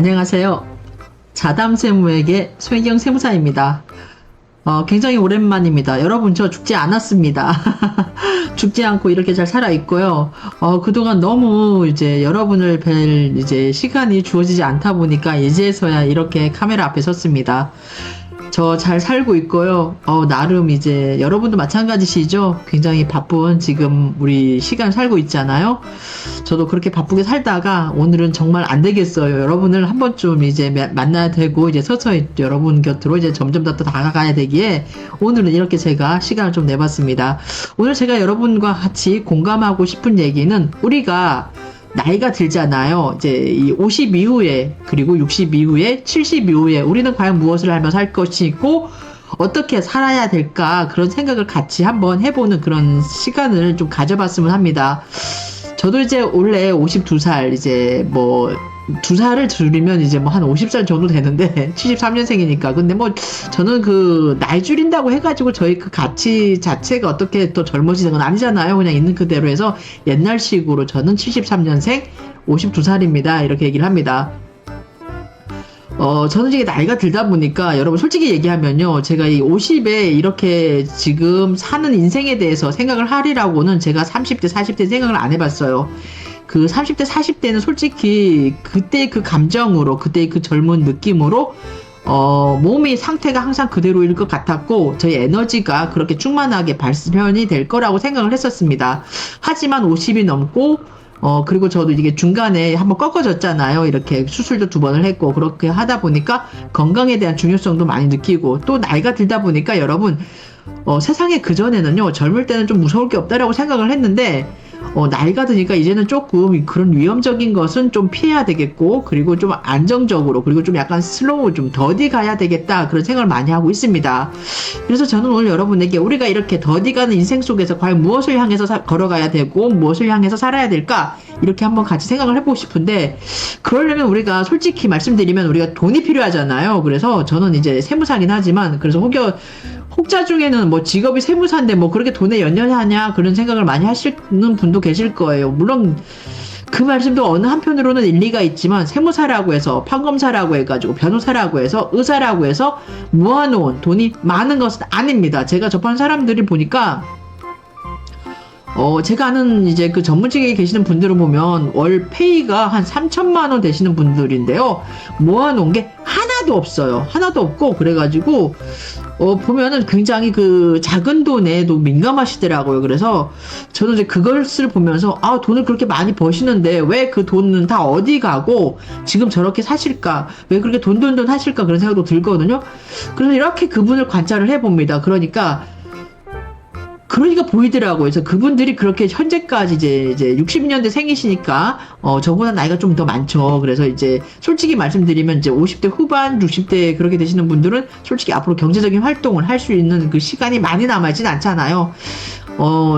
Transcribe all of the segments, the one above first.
안녕하세요. 자담세무에게 손혜경 세무사입니다. 굉장히 오랜만입니다. 여러분, 저 죽지 않았습니다. 죽지 않고 이렇게 잘 살아있고요. 그동안 너무 이제 여러분을 뵐 이제 시간이 주어지지 않다 보니까 이제서야 이렇게 카메라 앞에 섰습니다. 저 잘 살고 있고요. 나름 이제 여러분도 마찬가지시죠? 굉장히 바쁜 지금 우리 시간 살고 있잖아요. 저도 그렇게 바쁘게 살다가 오늘은 정말 안 되겠어요. 여러분을 한 번쯤 이제 만나야 되고 이제 서서히 여러분 곁으로 이제 점점 더 다가가야 되기에 오늘은 이렇게 제가 시간을 좀 내봤습니다. 오늘 제가 여러분과 같이 공감하고 싶은 얘기는 우리가 나이가 들잖아요. 이제 이 50 이후에, 그리고 60 이후에, 70 이후에 우리는 과연 무엇을 하며 살 것이고 어떻게 살아야 될까, 그런 생각을 같이 한번 해보는 그런 시간을 좀 가져봤으면 합니다. 저도 이제 원래 52살, 이제 뭐 2살을 줄이면 이제 뭐 한 50살 정도 되는데 73년생이니까. 근데 뭐 저는 그 나이 줄인다고 해가지고 저희 그 가치 자체가 어떻게 또 젊어지는 건 아니잖아요. 그냥 있는 그대로 해서 옛날식으로 저는 73년생 52살입니다 이렇게 얘기를 합니다. 저는 이게 나이가 들다 보니까 여러분 솔직히 얘기하면요, 제가 이 50에 이렇게 지금 사는 인생에 대해서 생각을 하리라고는 제가 30대 40대 생각을 안 해봤어요. 그 30대 40대는 솔직히 그때 그 감정으로, 그때 그 젊은 느낌으로 몸이 상태가 항상 그대로일 것 같았고 저희 에너지가 그렇게 충만하게 발현이 될 거라고 생각을 했었습니다. 하지만 50이 넘고 그리고 저도 이게 중간에 한번 꺾어졌잖아요. 이렇게 수술도 2번을 했고, 그렇게 하다 보니까 건강에 대한 중요성도 많이 느끼고, 또 나이가 들다 보니까 여러분, 세상에 그전에는요, 젊을 때는 좀 무서울 게 없다라고 생각을 했는데, 나이가 드니까 이제는 조금 그런 위험적인 것은 좀 피해야 되겠고, 그리고 좀 안정적으로, 그리고 좀 약간 슬로우, 좀 더디 가야 되겠다, 그런 생각을 많이 하고 있습니다. 그래서 저는 오늘 여러분에게 우리가 이렇게 더디 가는 인생 속에서 과연 무엇을 향해서 걸어가야 되고, 무엇을 향해서 살아야 될까, 이렇게 한번 같이 생각을 해보고 싶은데, 그러려면 우리가 솔직히 말씀드리면 우리가 돈이 필요하잖아요. 그래서 저는 이제 세무사긴 하지만, 그래서 혹자 중에는 뭐 직업이 세무사인데 뭐 그렇게 돈에 연연하냐, 그런 생각을 많이 하시는 분도 계실 거예요. 물론 그 말씀도 어느 한편으로는 일리가 있지만, 세무사라고 해서, 판검사라고 해가지고, 변호사라고 해서, 의사라고 해서 모아놓은 돈이 많은 것은 아닙니다. 제가 접한 사람들이 보니까 제가 아는 이제 그 전문직에 계시는 분들을 보면 월 페이가 한 3천만 원 되시는 분들인데요, 모아놓은 게 하나도 없어요. 하나도 없고, 그래가지고 보면은 굉장히 그 작은 돈에도 민감하시더라고요. 그래서 저는 이제 그것을 보면서, 돈을 그렇게 많이 버시는데 왜 그 돈은 다 어디 가고 지금 저렇게 사실까? 왜 그렇게 돈 하실까? 그런 생각도 들거든요. 그래서 이렇게 그분을 관찰을 해봅니다. 그러니까 보이더라고요. 그래서 그분들이 그렇게 현재까지 이제 60년대 생이시니까, 저보다 나이가 좀 더 많죠. 그래서 이제 솔직히 말씀드리면 이제 50대 후반, 60대 그렇게 되시는 분들은 솔직히 앞으로 경제적인 활동을 할 수 있는 그 시간이 많이 남아있진 않잖아요.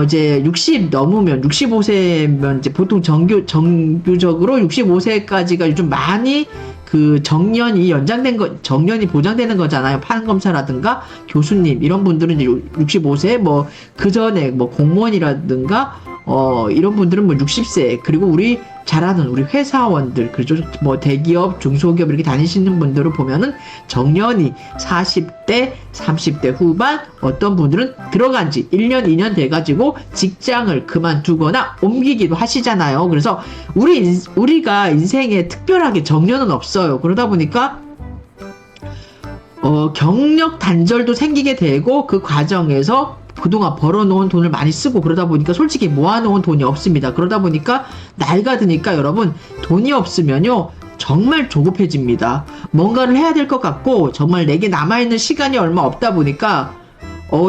이제 60 넘으면, 65세면 이제 보통 정규적으로 65세까지가 요즘 많이 그 정년이 정년이 보장되는 거잖아요. 판검사라든가 교수님, 이런 분들은 이제 65세, 뭐, 그 전에 뭐 공무원이라든가, 이런 분들은 뭐 60세, 그리고 우리 잘 아는 우리 회사원들, 그리고 뭐 대기업, 중소기업 이렇게 다니시는 분들을 보면은 정년이 40대, 30대 후반, 어떤 분들은 들어간 지 1년, 2년 돼가지고 직장을 그만두거나 옮기기도 하시잖아요. 그래서 우리가 인생에 특별하게 정년은 없어요. 그러다 보니까 경력 단절도 생기게 되고, 그 과정에서 그동안 벌어놓은 돈을 많이 쓰고, 그러다 보니까 솔직히 모아놓은 돈이 없습니다. 그러다 보니까 나이가 드니까 여러분, 돈이 없으면요 정말 조급해집니다. 뭔가를 해야 될 것 같고, 정말 내게 남아있는 시간이 얼마 없다 보니까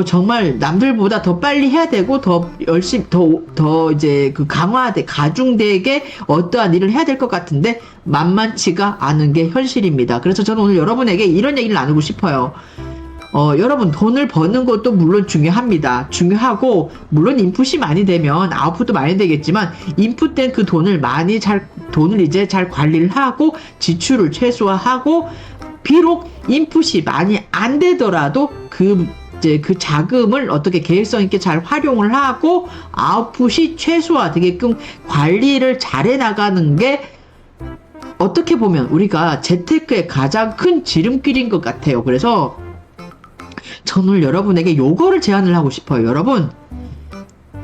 정말 남들보다 더 빨리 해야 되고, 더 열심히, 더 이제 그 가중되게 어떠한 일을 해야 될 것 같은데 만만치가 않은 게 현실입니다. 그래서 저는 오늘 여러분에게 이런 얘기를 나누고 싶어요. 여러분, 돈을 버는 것도 물론 중요합니다. 중요하고, 물론 인풋이 많이 되면 아웃풋도 많이 되겠지만, 인풋된 그 돈을 이제 잘 관리를 하고, 지출을 최소화하고, 비록 인풋이 많이 안 되더라도 그 자금을 어떻게 계획성 있게 잘 활용을 하고, 아웃풋이 최소화되게끔 관리를 잘 해나가는 게 어떻게 보면 우리가 재테크의 가장 큰 지름길인 것 같아요. 그래서 저는 여러분에게 요거를 제안을 하고 싶어요. 여러분,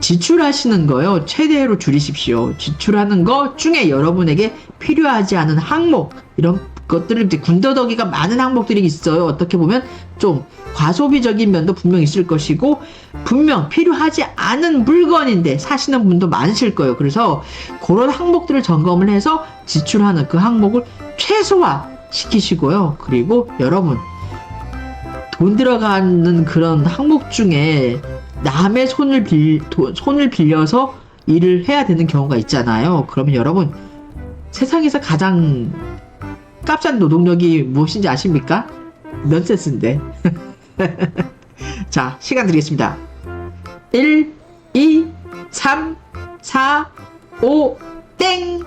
지출하시는 거요, 최대로 줄이십시오. 지출하는 것 중에 여러분에게 필요하지 않은 항목, 이런 것들을 이제 군더더기가 많은 항목들이 있어요. 어떻게 보면 좀 과소비적인 면도 분명 있을 것이고, 분명 필요하지 않은 물건인데 사시는 분도 많으실 거예요. 그래서 그런 항목들을 점검을 해서 지출하는 그 항목을 최소화 시키시고요. 그리고 여러분, 돈 들어가는 그런 항목 중에 남의 손을 빌려서 일을 해야 되는 경우가 있잖아요. 그러면 여러분, 세상에서 가장 값싼 노동력이 무엇인지 아십니까? 넌센스인데. 자, 시간 드리겠습니다. 1, 2, 3, 4, 5, 땡!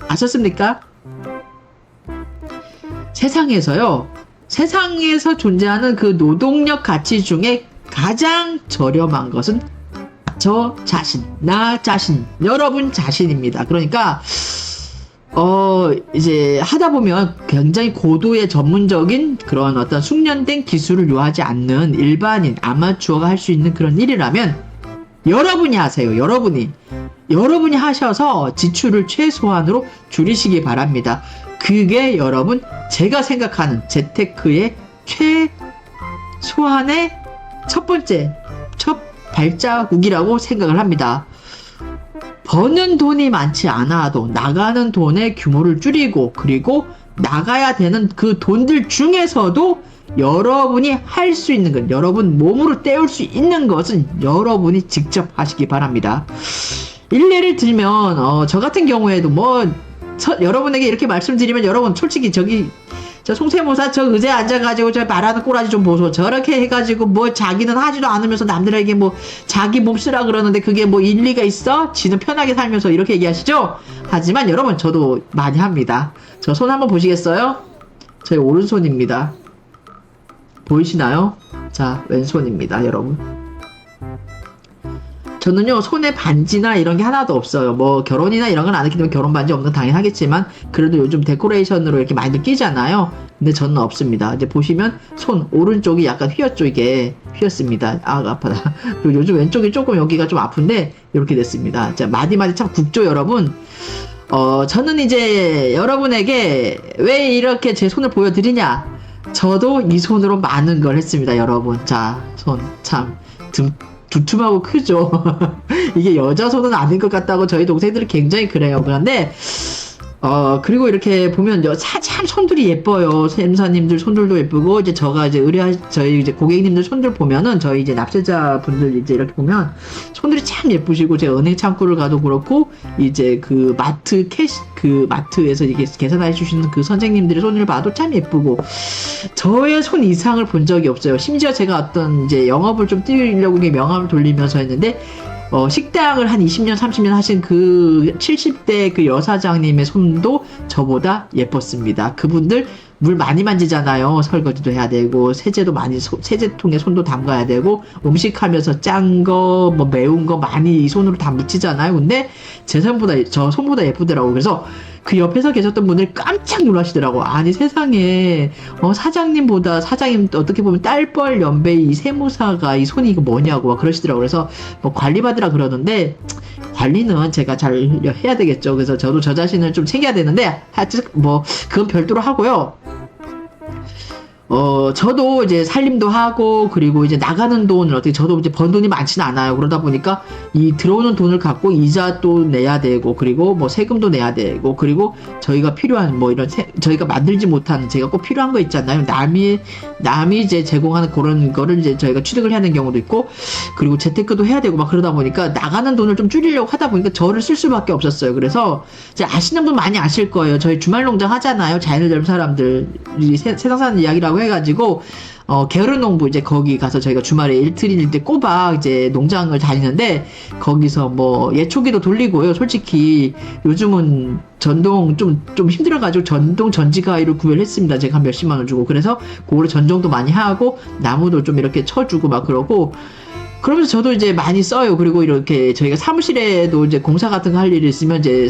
아셨습니까? 세상에서 존재하는 그 노동력 가치 중에 가장 저렴한 것은 나 자신, 여러분 자신입니다. 그러니까, 이제 하다 보면 굉장히 고도의 전문적인 그런 어떤 숙련된 기술을 요하지 않는 일반인, 아마추어가 할 수 있는 그런 일이라면 여러분이 하세요. 여러분이 하셔서 지출을 최소한으로 줄이시기 바랍니다. 그게 여러분, 제가 생각하는 재테크의 최소한의 첫 발자국이라고 생각을 합니다. 버는 돈이 많지 않아도 나가는 돈의 규모를 줄이고, 그리고 나가야 되는 그 돈들 중에서도 여러분이 할 수 있는 것, 여러분 몸으로 때울 수 있는 것은 여러분이 직접 하시기 바랍니다. 일례를 들면 저 같은 경우에도 여러분에게 이렇게 말씀드리면, 여러분 솔직히 저 송세모사 저 의자에 앉아가지고 저 말하는 꼬라지 좀 보소. 저렇게 해가지고 자기는 하지도 않으면서 남들에게 자기 몸 쓰라 그러는데 그게 일리가 있어? 지는 편하게 살면서 이렇게 얘기하시죠? 하지만 여러분, 저도 많이 합니다. 저 손 한번 보시겠어요? 저희 오른손입니다. 보이시나요? 자, 왼손입니다, 여러분. 저는요, 손에 반지나 이런 게 하나도 없어요. 결혼이나 이런 건 안 했기 때문에 결혼 반지 없는 건 당연하겠지만, 그래도 요즘 데코레이션으로 이렇게 많이들 끼잖아요. 근데 저는 없습니다. 이제 보시면 손 오른쪽이 약간 휘었죠. 이게 휘었습니다. 아, 아파라. 그리고 요즘 왼쪽이 조금 여기가 좀 아픈데 이렇게 됐습니다. 자, 마디마디 참 굵죠, 여러분. 저는 이제 여러분에게 왜 이렇게 제 손을 보여드리냐? 저도 이 손으로 많은 걸 했습니다, 여러분. 자, 손 참 두툼하고 크죠. 이게 여자 손은 아닌 것 같다고 저희 동생들이 굉장히 그래요. 그런데 그리고 이렇게 보면 참 손들이 예뻐요. 샘사님들 손들도 예쁘고, 이제 저희 이제 고객님들 손들 보면은, 저희 이제 납세자 분들 이제 이렇게 보면 손들이 참 예쁘시고, 제가 은행 창구를 가도 그렇고, 이제 그 마트에서 이게 계산해 주시는 그 선생님들의 손을 봐도 참 예쁘고, 저의 손 이상을 본 적이 없어요. 심지어 제가 어떤 이제 영업을 좀 띄우려고 명함을 돌리면서 했는데, 식당을 한 20년, 30년 하신 그 70대 그 여사장님의 손도 저보다 예뻤습니다. 그분들 물 많이 만지잖아요. 설거지도 해야 되고, 세제통에 손도 담가야 되고, 음식하면서 짠 거, 매운 거 많이 이 손으로 다 묻히잖아요. 근데 저 손보다 예쁘더라고. 그래서 그 옆에서 계셨던 분들이 깜짝 놀라시더라고. 아니, 세상에, 사장님 어떻게 보면 딸뻘 연배의 이 세무사가 이 손이 이거 뭐냐고 막 그러시더라고. 그래서 관리받으라 그러는데, 관리는 제가 잘 해야 되겠죠. 그래서 저도 저 자신을 좀 챙겨야 되는데, 하여튼 그건 별도로 하고요. 저도 이제 살림도 하고, 그리고 이제 나가는 돈을 저도 이제 번 돈이 많지는 않아요. 그러다 보니까 이 들어오는 돈을 갖고 이자도 내야 되고, 그리고 세금도 내야 되고, 그리고 저희가 필요한 저희가 만들지 못하는, 제가 꼭 필요한 거 있잖아요. 남이 이제 제공하는 그런 거를 이제 저희가 취득을 해야 하는 경우도 있고, 그리고 재테크도 해야 되고 그러다 보니까 나가는 돈을 좀 줄이려고 하다 보니까 저를 쓸 수밖에 없었어요. 그래서 이제 아시는 분 많이 아실 거예요. 저희 주말 농장 하잖아요. 자연을 젊은 사람들, 세상 사는 이야기라고 해가지고, 게으르농부, 이제 거기 가서 저희가 주말에 일틀일 때 꼬박 이제 농장을 다니는데, 거기서 예초기도 돌리고요. 솔직히 요즘은 전동 좀 힘들어가지고 전동 전지가위를 구매를 했습니다. 제가 한 몇십만 원 주고. 그래서 그거를 전정도 많이 하고, 나무도 좀 이렇게 쳐주고 막 그러고, 그러면서 저도 이제 많이 써요. 그리고 이렇게 저희가 사무실에도 이제 공사 같은 거 할 일이 있으면 이제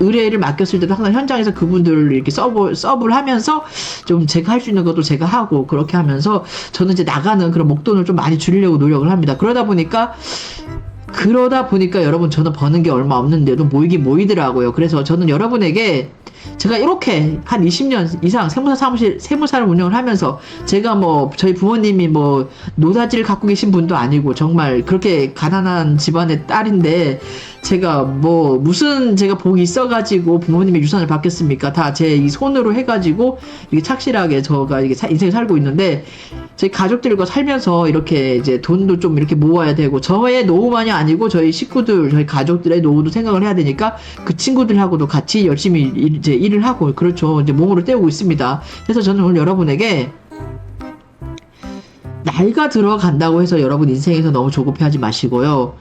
의뢰를 맡겼을 때도 항상 현장에서 그분들 이렇게 서브를 하면서 좀 제가 할 수 있는 것도 제가 하고 그렇게 하면서 저는 이제 나가는 그런 목돈을 좀 많이 줄이려고 노력을 합니다. 그러다 보니까 여러분 저는 버는 게 얼마 없는데도 모이긴 모이더라고요. 그래서 저는 여러분에게 제가 이렇게 한 20년 이상 세무사를 운영을 하면서 제가 뭐 저희 부모님이 뭐 노다지를 갖고 계신 분도 아니고 정말 그렇게 가난한 집안의 딸인데 제가 뭐 무슨 제가 복이 있어가지고 부모님의 유산을 받겠습니까? 다 제 이 손으로 해가지고 이게 착실하게 저가 이게 인생을 살고 있는데 저희 가족들과 살면서 이렇게 이제 돈도 좀 이렇게 모아야 되고 저의 노후만이 아니고 저희 식구들, 저희 가족들의 노후도 생각을 해야 되니까 그 친구들하고도 같이 열심히 이제 일을 하고 그렇죠. 이제 몸으로 때우고 있습니다. 그래서 저는 오늘 여러분에게 나이가 들어간다고 해서 여러분 인생에서 너무 조급해하지 마시고요.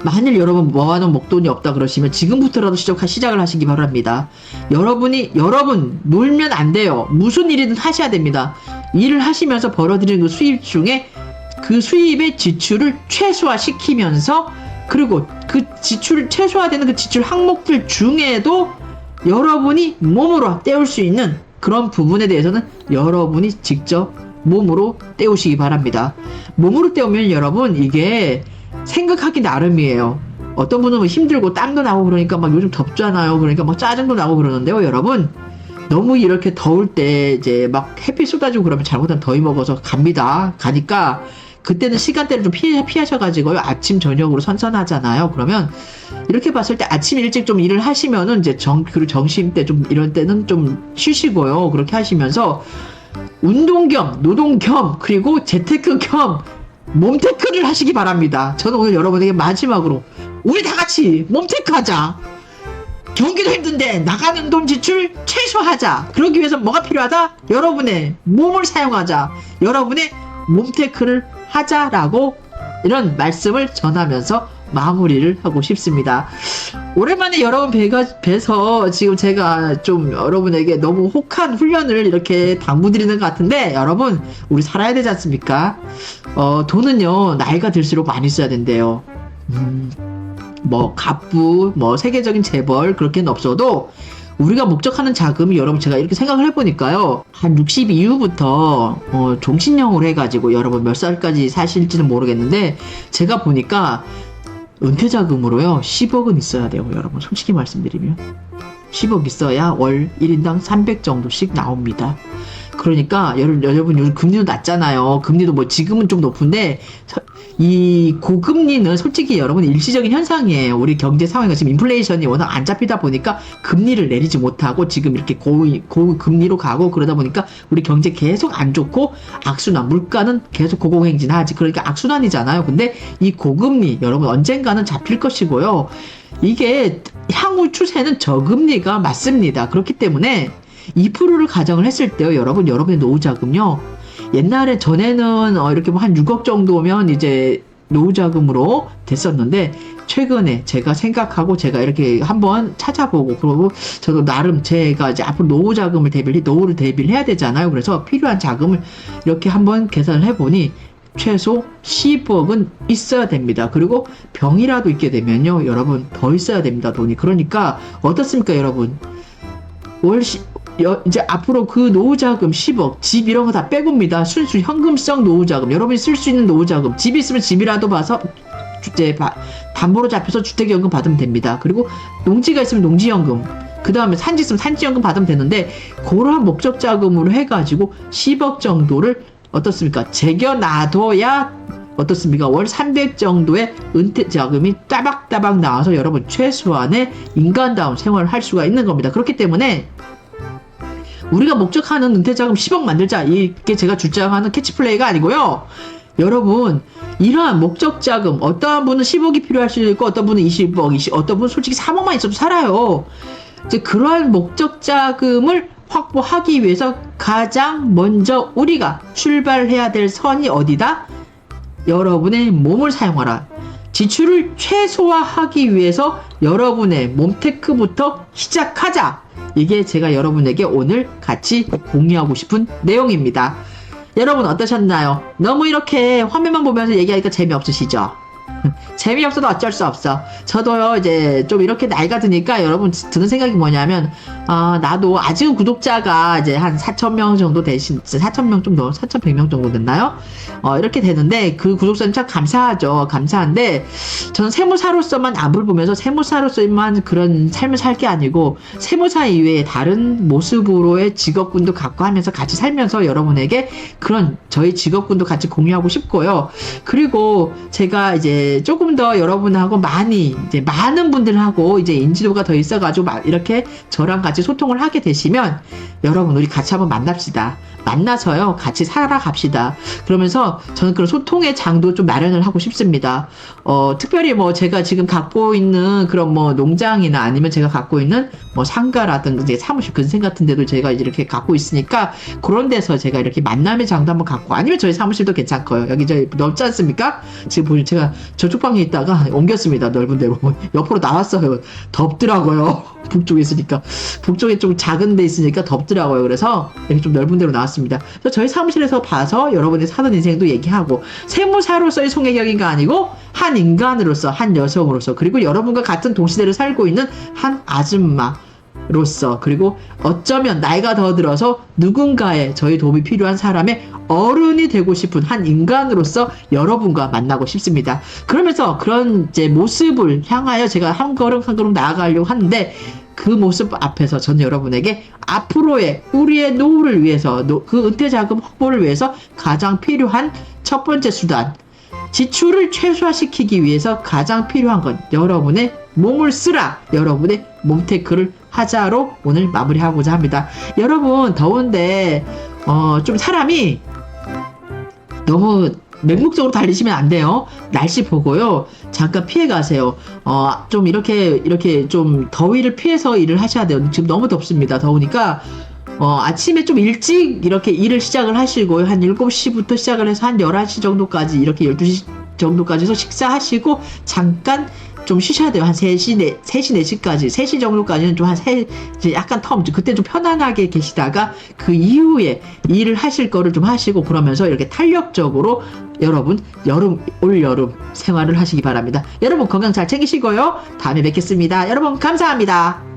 만일 여러분 모아놓은 목돈이 없다 그러시면 지금부터라도 시작을 하시기 바랍니다. 여러분 놀면 안 돼요. 무슨 일이든 하셔야 됩니다. 일을 하시면서 벌어들이는 그 수입 중에 그 수입의 지출을 최소화시키면서 그리고 그 지출을 최소화되는 그 지출 항목들 중에도 여러분이 몸으로 때울 수 있는 그런 부분에 대해서는 여러분이 직접 몸으로 때우시기 바랍니다. 몸으로 때우면 여러분 이게 생각하기 나름이에요. 어떤 분은 뭐 힘들고 땀도 나고 그러니까 막 요즘 덥잖아요. 그러니까 막 짜증도 나고 그러는데요, 여러분. 너무 이렇게 더울 때 이제 막 햇빛 쏟아지고 그러면 잘못하면 더위 먹어서 가니까 그때는 시간대를 좀 피하셔가지고요. 아침, 저녁으로 선선하잖아요. 그러면 이렇게 봤을 때 아침 일찍 좀 일을 하시면은 이제 그리고 점심 때 좀 이런 때는 좀 쉬시고요. 그렇게 하시면서 운동 겸, 노동 겸, 그리고 재테크 겸 몸테크를 하시기 바랍니다. 저는 오늘 여러분에게 마지막으로 우리 다 같이 몸테크 하자. 경기도 힘든데 나가는 돈 지출 최소화하자. 그러기 위해서 뭐가 필요하다? 여러분의 몸을 사용하자. 여러분의 몸테크를 하자라고 이런 말씀을 전하면서 마무리를 하고 싶습니다. 오랜만에 여러분 뵈서 지금 제가 좀 여러분에게 너무 혹한 훈련을 이렇게 당부드리는 것 같은데 여러분 우리 살아야 되지 않습니까? 돈은요 나이가 들수록 많이 써야 된대요. 뭐 갑부 뭐 세계적인 재벌 그렇게는 없어도 우리가 목적하는 자금이 여러분 제가 이렇게 생각을 해보니까요 한 60 이후부터 종신형으로 해가지고 여러분 몇 살까지 사실지는 모르겠는데 제가 보니까 은퇴자금으로요 10억은 있어야 돼요. 여러분 솔직히 말씀드리면 10억 있어야 월 1인당 300 정도씩 나옵니다. 그러니까 여러분 요즘 금리도 낮잖아요. 금리도 뭐 지금은 좀 높은데 이 고금리는 솔직히 여러분 일시적인 현상이에요. 우리 경제 상황이 지금 인플레이션이 워낙 안 잡히다 보니까 금리를 내리지 못하고 지금 이렇게 고금리로 가고 그러다 보니까 우리 경제 계속 안 좋고 악순환 물가는 계속 고공행진하지. 그러니까 악순환이잖아요. 근데 이 고금리 여러분 언젠가는 잡힐 것이고요. 이게 향후 추세는 저금리가 맞습니다. 그렇기 때문에 2%를 가정을 했을 때요, 여러분의 노후자금요. 옛날에 전에는 이렇게 뭐 한 6억 정도면 이제 노후자금으로 됐었는데 최근에 제가 생각하고 제가 이렇게 한번 찾아보고 그러고 저도 나름 제가 이제 앞으로 노후를 대비를 해야 되잖아요. 그래서 필요한 자금을 이렇게 한번 계산을 해보니 최소 10억은 있어야 됩니다. 그리고 병이라도 있게 되면요, 여러분 더 있어야 됩니다, 돈이. 그러니까 어떻습니까, 여러분? 이제 앞으로 그 노후자금 10억, 집 이런 거 다 빼고입니다. 순수 현금성 노후자금, 여러분이 쓸 수 있는 노후자금, 집 있으면 집이라도 봐서 담보로 잡혀서 주택연금 받으면 됩니다. 그리고 농지가 있으면 농지연금, 그 다음에 산지 있으면 산지연금 받으면 되는데 그러한 목적자금으로 해가지고 10억 정도를 어떻습니까? 제껴놔둬야 어떻습니까? 월 300 정도의 은퇴자금이 따박따박 나와서 여러분 최소한의 인간다운 생활을 할 수가 있는 겁니다. 그렇기 때문에 우리가 목적하는 은퇴자금 10억 만들자, 이게 제가 주장하는 캐치플레이가 아니고요. 여러분 이러한 목적자금, 어떠한 분은 10억이 필요할 수도 있고 어떤 분은 20억, 어떤 분은 솔직히 3억만 있어도 살아요. 이제 그러한 목적자금을 확보하기 위해서 가장 먼저 우리가 출발해야 될 선이 어디다? 여러분의 몸을 사용하라. 지출을 최소화하기 위해서 여러분의 몸테크부터 시작하자. 이게 제가 여러분에게 오늘 같이 공유하고 싶은 내용입니다. 여러분 어떠셨나요? 너무 이렇게 화면만 보면서 얘기하니까 재미없으시죠? 재미없어도 어쩔 수 없어. 저도요, 이제 좀 이렇게 나이가 드니까 여러분 드는 생각이 뭐냐면, 나도 아직은 구독자가 이제 한 4,000명 정도 4,000명 정도, 4,100명 정도 됐나요? 이렇게 되는데, 그 구독자는 참 감사하죠. 감사한데, 저는 세무사로서만 안부를 보면서 세무사로서만 그런 삶을 살 게 아니고, 세무사 이외에 다른 모습으로의 직업군도 갖고 하면서 같이 살면서 여러분에게 그런 저희 직업군도 같이 공유하고 싶고요. 그리고 제가 이제 조금 더 여러분하고 이제 많은 분들하고 이제 인지도가 더 있어가지고 이렇게 저랑 같이 소통을 하게 되시면 여러분 우리 같이 한번 만납시다. 만나서요 같이 살아갑시다. 그러면서 저는 그런 소통의 장도 좀 마련을 하고 싶습니다. 특별히 뭐 제가 지금 갖고 있는 그런 뭐 농장이나 아니면 제가 갖고 있는 뭐 상가라든가 이제 사무실 근생 같은 데도 제가 이렇게 갖고 있으니까 그런 데서 제가 이렇게 만남의 장도 한번 갖고 아니면 저희 사무실도 괜찮고요. 여기 저희 넓지 않습니까? 지금 보시면 제가 저쪽 방에 있다가 옮겼습니다. 넓은 데로 옆으로 나왔어요. 덥더라고요. 북쪽에 있으니까 북쪽에 좀 작은 데 있으니까 덥더라고요. 그래서 이렇게 좀 넓은 데로 나왔습니다. 그래서 저희 사무실에서 봐서 여러분이 사는 인생도 얘기하고 세무사로서의 송혜경이가 아니고 한 인간으로서 한 여성으로서 그리고 여러분과 같은 동시대를 살고 있는 한 아줌마로서 그리고 어쩌면 나이가 더 들어서 누군가의 저희 도움이 필요한 사람의 어른이 되고 싶은 한 인간으로서 여러분과 만나고 싶습니다. 그러면서 그런 이제 모습을 향하여 제가 한 걸음 한 걸음 나아가려고 하는데 그 모습 앞에서 저는 여러분에게 앞으로의 우리의 노후를 위해서 그 은퇴자금 확보를 위해서 가장 필요한 첫 번째 수단 지출을 최소화시키기 위해서 가장 필요한 건 여러분의 몸을 쓰라 여러분의 몸테크를 하자로 오늘 마무리하고자 합니다. 여러분 더운데 좀 사람이 너무 맹목적으로 달리시면 안 돼요. 날씨 보고요. 잠깐 피해 가세요. 좀 이렇게 좀 더위를 피해서 일을 하셔야 돼요. 지금 너무 덥습니다. 더우니까 아침에 좀 일찍 이렇게 일을 시작을 하시고 한 7시부터 시작을 해서 한 11시 정도까지 이렇게 12시 정도까지 해서 식사하시고 잠깐 좀 쉬셔야 돼요. 한 3시, 4시까지. 3시 정도까지는 좀 이제 약간 그때 좀 편안하게 계시다가 그 이후에 일을 하실 거를 좀 하시고 그러면서 이렇게 탄력적으로 여러분, 올 여름 생활을 하시기 바랍니다. 여러분 건강 잘 챙기시고요. 다음에 뵙겠습니다. 여러분 감사합니다.